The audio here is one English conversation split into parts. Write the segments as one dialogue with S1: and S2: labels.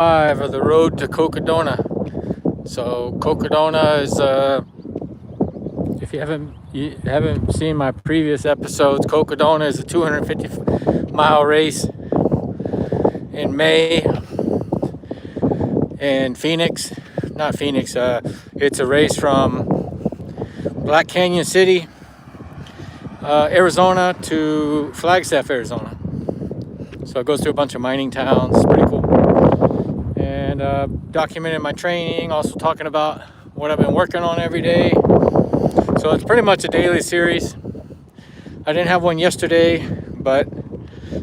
S1: 5 of the road to Cocodona. So Cocodona is, if you haven't seen my previous episodes, Cocodona is a 250-mile race in May in Phoenix. Not Phoenix. It's a race from Black Canyon City, Arizona to Flagstaff, Arizona. So it goes through a bunch of mining towns. It's pretty cool. And documenting my training, also talking about what I've been working on every day. So it's pretty much a daily series. I didn't have one yesterday, but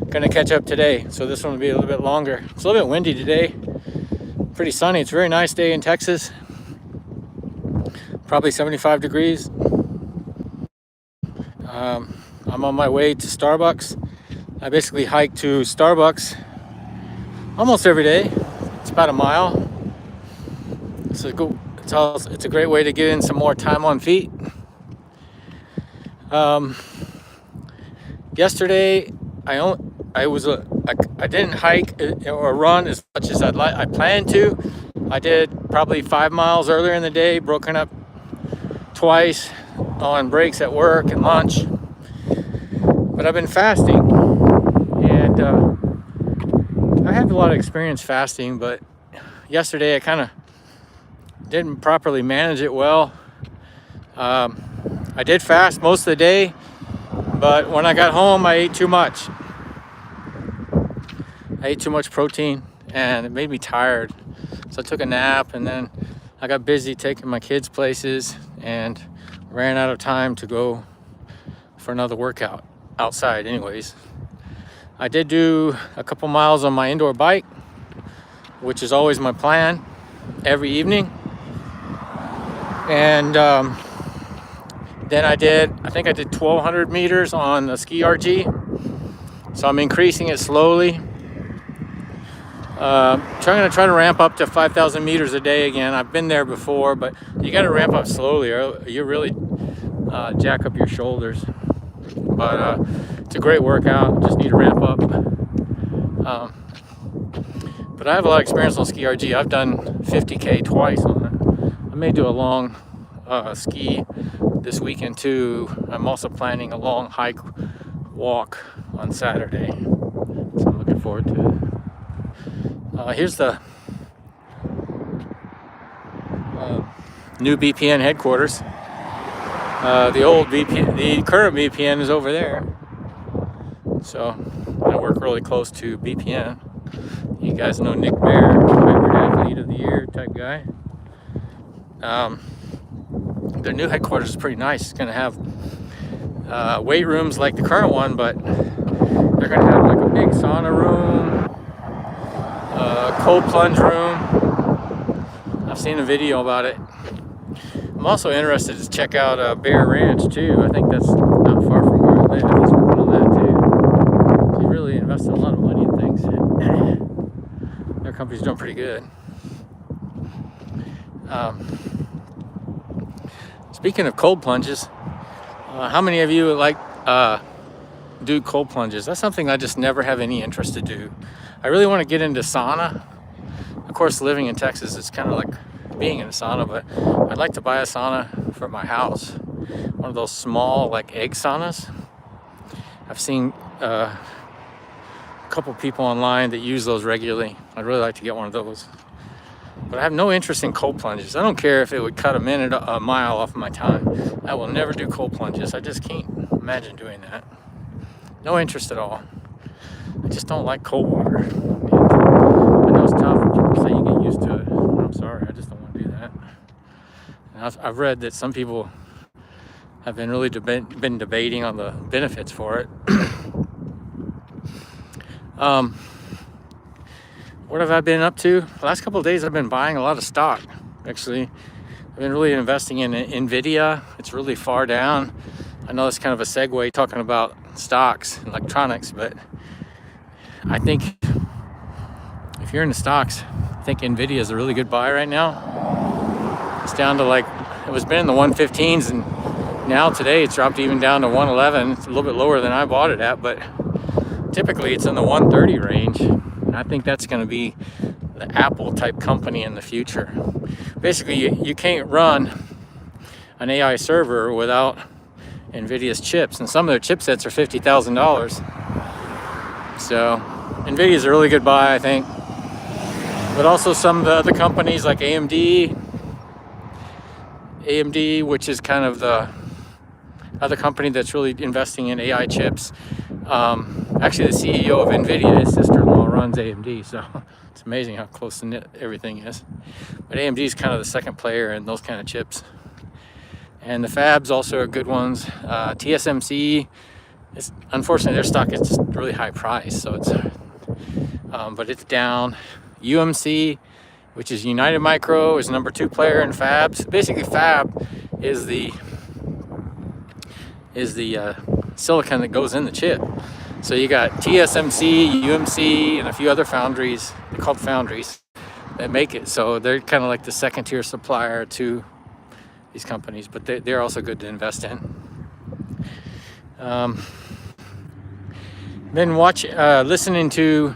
S1: gonna catch up today. So this one will be a little bit longer. It's a little bit windy today. Pretty sunny. It's a very nice day in Texas. Probably 75 degrees. I'm on my way to Starbucks. I basically hike to Starbucks almost every day. It's about a mile. It's a great way to get in some more time on feet. Yesterday, I didn't hike or run as much as I planned to. I did probably 5 miles earlier in the day, broken up twice on breaks at work and lunch. But I've been fasting, and I have a lot of experience fasting, but yesterday I kind of didn't properly manage it well. I did fast most of the day, but when I got home, I ate too much. I ate too much protein, and it made me tired. So I took a nap, and then I got busy taking my kids places and ran out of time to go for another workout outside anyways. I did do a couple miles on my indoor bike, which is always my plan every evening. And then I think I did 1,200 meters on the ski RG. So I'm increasing it slowly. Trying to ramp up to 5,000 meters a day again. I've been there before, but you got to ramp up slowly or you really jack up your shoulders. But it's a great workout. Just need to ramp up. But I have a lot of experience on ski RG. I've done 50K twice on it. I may do a long ski this weekend too. I'm also planning a long hike walk on Saturday. So I'm looking forward to it. Here's the new BPN headquarters. The current BPN is over there. So I work really close to BPN. You guys know Nick Bear, hybrid athlete of the year type guy. Their new headquarters is pretty nice. It's gonna have weight rooms like the current one, but they're gonna have like a big sauna room, cold plunge room. I've seen a video about it. I'm also interested to check out Bear Ranch too. I think that's not far from where I live. He's working on that too. He's really invested a lot of money in things. Their company's doing pretty good. Speaking of cold plunges, how many of you do cold plunges? That's something I just never have any interest to do. I really want to get into sauna. Of course, living in Texas, it's kind of like being in a sauna, but I'd like to buy a sauna for my house. One of those small, like egg saunas. I've seen a couple people online that use those regularly. I'd really like to get one of those. But I have no interest in cold plunges. I don't care if it would cut a mile off of my time. I will never do cold plunges. I just can't imagine doing that. No interest at all. I just don't like cold water. And I know it's tough when people say you get used to it. I'm sorry, I just don't want to do that. And I've read that some people have been really been debating on the benefits for it. What have I been up to? The last couple of days I've been buying a lot of stock. Actually, I've been really investing in NVIDIA. It's really far down. I know it's kind of a segue talking about stocks and electronics, but I think if you're in the stocks, I think NVIDIA is a really good buy right now. It's down to it was been in the 115s, and now today it's dropped even down to 111. It's a little bit lower than I bought it at, but typically it's in the 130 range. And I think that's going to be the Apple type company in the future. Basically, you can't run an AI server without NVIDIA's chips, and some of their chipsets are $50,000. So NVIDIA's a really good buy, I think. But also some of the other companies like AMD, which is kind of the other company that's really investing in AI chips. Actually, the CEO of NVIDIA, his sister-in-law, runs AMD, so it's amazing how close knit everything is. But AMD is kind of the second player in those kind of chips. And the fabs also are good ones. TSMC, unfortunately, their stock is just really high price, so it's, but it's down. UMC, which is United Micro, is number 2 player in fabs. Basically, fab is the silicon that goes in the chip. So you got TSMC, UMC, and a few other foundries. They're called foundries that make it. So they're kind of like the second tier supplier to these companies, but they're also good to invest in. Then listening to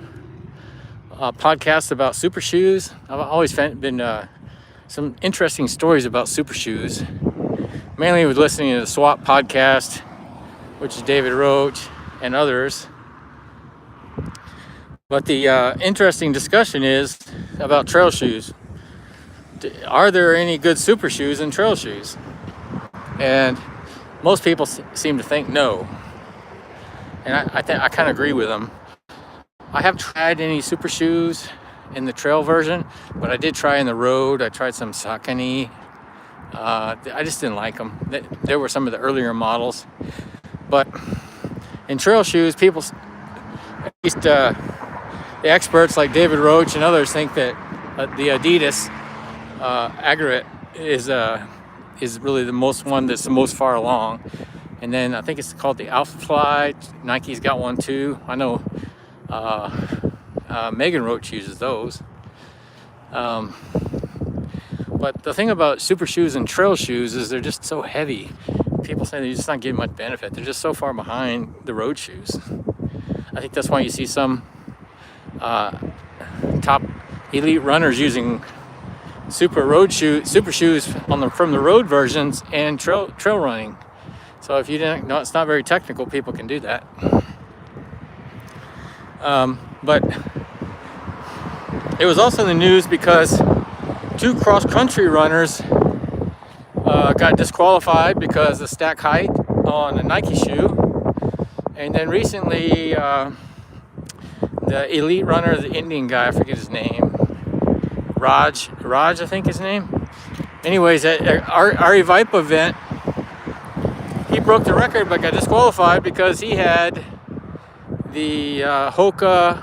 S1: podcasts about super shoes. I've always been some interesting stories about super shoes. Mainly with listening to the Swap podcast, which is David Roach and others. But the interesting discussion is about trail shoes. Are there any good super shoes and trail shoes? And most people seem to think no. And I kind of agree with them. I haven't tried any super shoes in the trail version, but I did try in the road. I tried some Saucony. I just didn't like them. There were some of the earlier models. But in trail shoes, people, at least the experts like David Roach and others, think that the Adidas Aggregate is really the one that's the most far along. And then I think it's called the Alpha Fly. Nike's got one too. I know Megan Roach uses those. But the thing about super shoes and trail shoes is they're just so heavy. People say they're just not getting much benefit. They're just so far behind the road shoes. I think that's why you see some top elite runners using super shoes from the road versions and trail running. So if you didn't know, it's not very technical. People can do that. But it was also in the news because 2 cross-country runners got disqualified because of stack height on a Nike shoe. And then recently, the elite runner, the Indian guy, I forget his name, Raj, I think his name. Anyways, at our Vipa event, he broke the record but got disqualified because he had the Hoka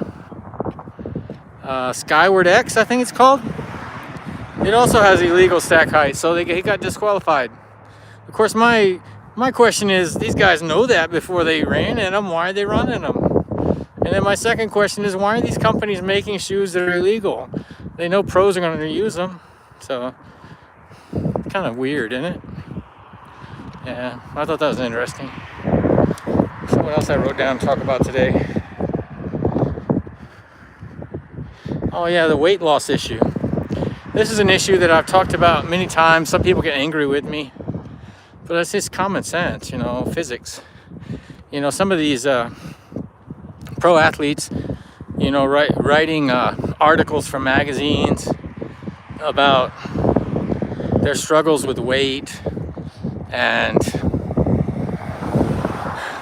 S1: Skyward X, I think it's called. It also has illegal stack height, so he got disqualified. Of course, my question is, these guys know that before they ran in them. Why are they running them? And then my second question is, why are these companies making shoes that are illegal? They know pros are going to use them. So, kind of weird, isn't it? Yeah, I thought that was interesting. So what else I wrote down to talk about today? Oh yeah, the weight loss issue. This is an issue that I've talked about many times. Some people get angry with me, but it's just common sense, physics. Some of these pro athletes, writing articles for magazines about their struggles with weight and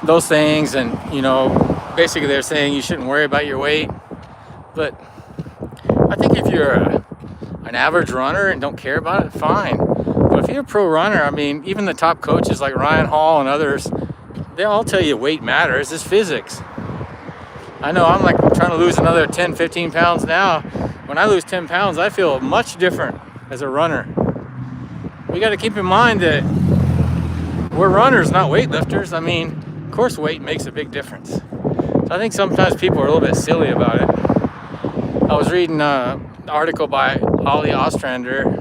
S1: those things, and basically they're saying you shouldn't worry about your weight. But I think if you're an average runner and don't care about it, fine. But if you're a pro runner, I mean, even the top coaches like Ryan Hall and others, they all tell you weight matters. It's physics. I know I'm like trying to lose another 10, 15 pounds now. When I lose 10 pounds, I feel much different as a runner. We got to keep in mind that we're runners, not weightlifters. I mean, of course weight makes a big difference. So I think sometimes people are a little bit silly about it. I was reading an article by Ollie Ostrander.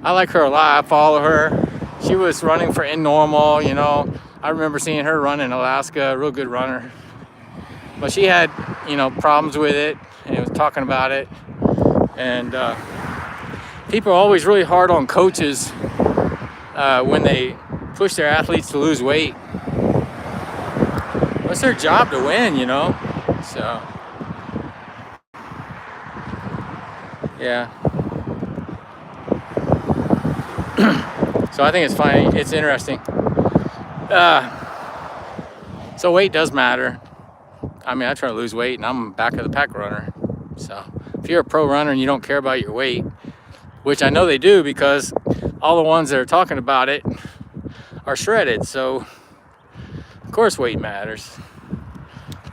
S1: I like her a lot. I follow her. She was running for InNormal, I remember seeing her run in Alaska, a real good runner. But she had, problems with it, and was talking about it. And people are always really hard on coaches when they push their athletes to lose weight. It's their job to win, you know. So yeah. So I think it's fine. It's interesting. So weight does matter. I mean, I try to lose weight, and I'm back of the pack runner. So if you're a pro runner and you don't care about your weight, which I know they do because all the ones that are talking about it are shredded. So of course weight matters.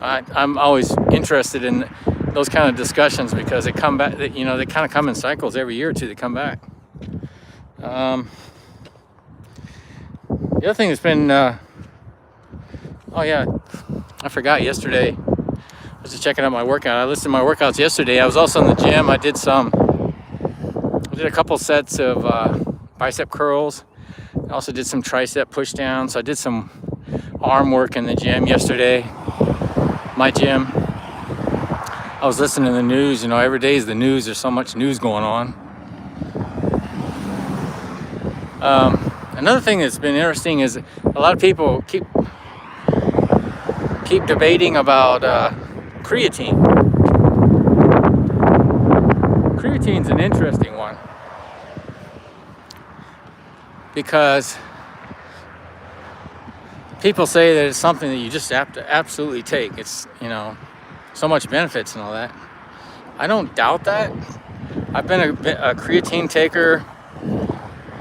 S1: I'm always interested in those kind of discussions because they come back. You know, they kind of come in cycles every year or two. They come back. The other thing that's been, oh yeah, I forgot yesterday. I was just checking out my workout. I listed my workouts yesterday. I was also in the gym. I did a couple sets of bicep curls. I also did some tricep push downs. So I did some arm work in the gym yesterday. My gym. I was listening to the news. You know, every day is the news. There's so much news going on. Another thing that's been interesting is a lot of people keep debating about creatine. Creatine's an interesting one because people say that it's something that you just have to absolutely take. It's, you know, so much benefits and all that. I don't doubt that. I've been a creatine taker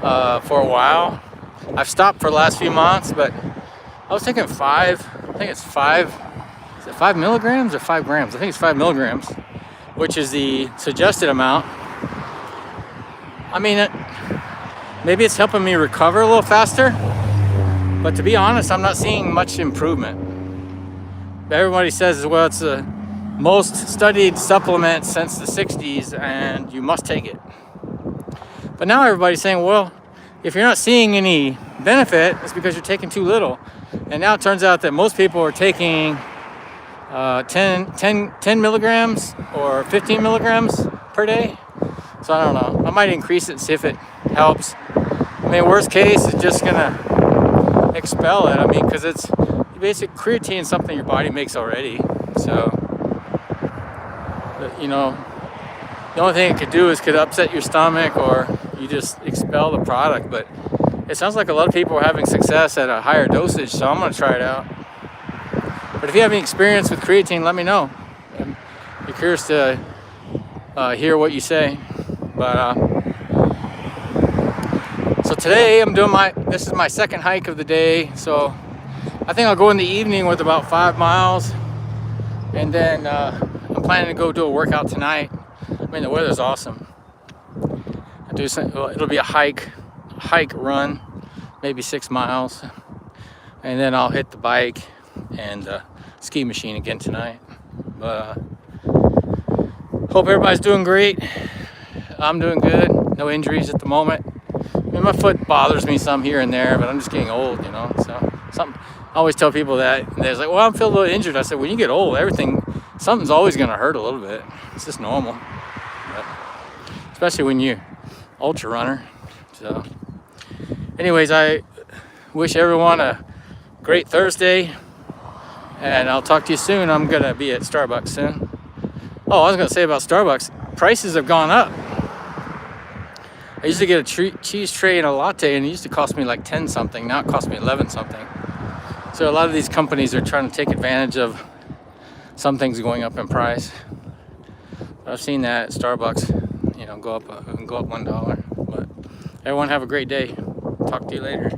S1: for a while. I've stopped for the last few months, but I was taking 5. I think it's 5. Is it 5 milligrams or 5 grams? I think it's 5 milligrams, which is the suggested amount. I mean, maybe it's helping me recover a little faster, but to be honest, I'm not seeing much improvement. Everybody says, well, it's the most studied supplement since the 60s and you must take it. But now everybody's saying, well, if you're not seeing any benefit, it's because you're taking too little. And now it turns out that most people are taking 10 milligrams or 15 milligrams per day. So I don't know. I might increase it and see if it helps. I mean, worst case, it's just gonna expel it. I mean, because it's basic creatine is something your body makes already. So, you know, the only thing it could do is could upset your stomach or you just expel the product. But it sounds like a lot of people are having success at a higher dosage, so I'm going to try it out. But if you have any experience with creatine, let me know. I'm curious to hear what you say. But so today I'm doing this is my second hike of the day. So I think I'll go in the evening with about 5 miles. And then I'm planning to go do a workout tonight. I mean, the weather's awesome. It'll be a hike, run, maybe 6 miles. And then I'll hit the bike and the ski machine again tonight. But hope everybody's doing great. I'm doing good. No injuries at the moment. I mean, my foot bothers me some here and there, but I'm just getting old, you know. So I always tell people that, and they're like, "Well, I'm feeling a little injured." I said, "When you get old, something's always going to hurt a little bit. It's just normal, but especially when you're ultra runner." So, anyways, I wish everyone a great Thursday, and I'll talk to you soon. I'm gonna be at Starbucks soon. Oh, I was gonna say about Starbucks, prices have gone up. I used to get a cheese tray and a latte, and it used to cost me like 10 something. Now it costs me 11 something. So a lot of these companies are trying to take advantage of some things going up in price. I've seen that at Starbucks, you know, go up $1. But everyone have a great day. Talk to you later.